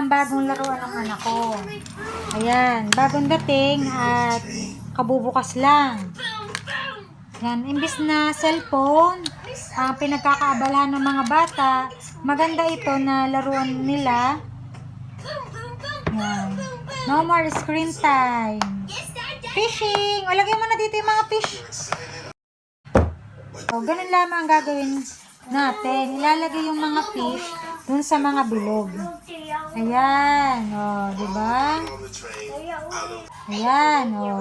ng bagong laruan ng anak ko. Ayan, bagong dating at kabubukas lang. Yan, imbis na cellphone, ang pinagkakaabalahan ng mga bata, maganda ito na laruan nila. Yan. No more screen time. Fishing! O, lagyan mo na dito yung mga fish. O, ganun lamang ang gagawin natin. Ilalagay yung mga fish dun sa mga bilog. Ayan. O, diba? Ayan. O.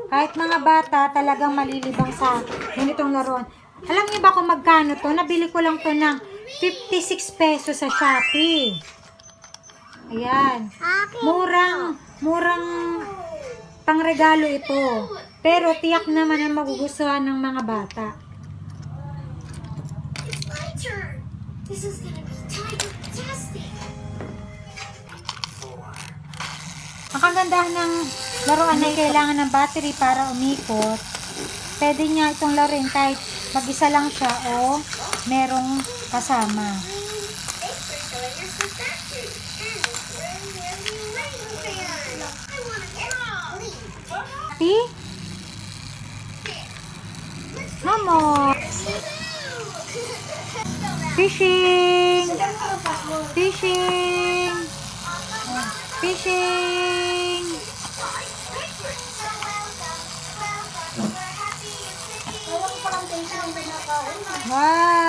Kahit mga bata, talagang malilibang sa ganitong laruan. Alam niyo ba kung magkano to? Nabili ko lang to ng 56 pesos sa Shopee. Ayan. Murang pangregalo ito. Pero tiyak naman ang magugustuhan ng mga bata. This is gonna be fantastic. Ang kagandahan ng laruan ay kailangan ng battery para umikot. Pwede niya itong laruin kahit mag-isa lang siya o merong kasama. Happy? Mamo! Fishing! Fishing! Fishing! Wow!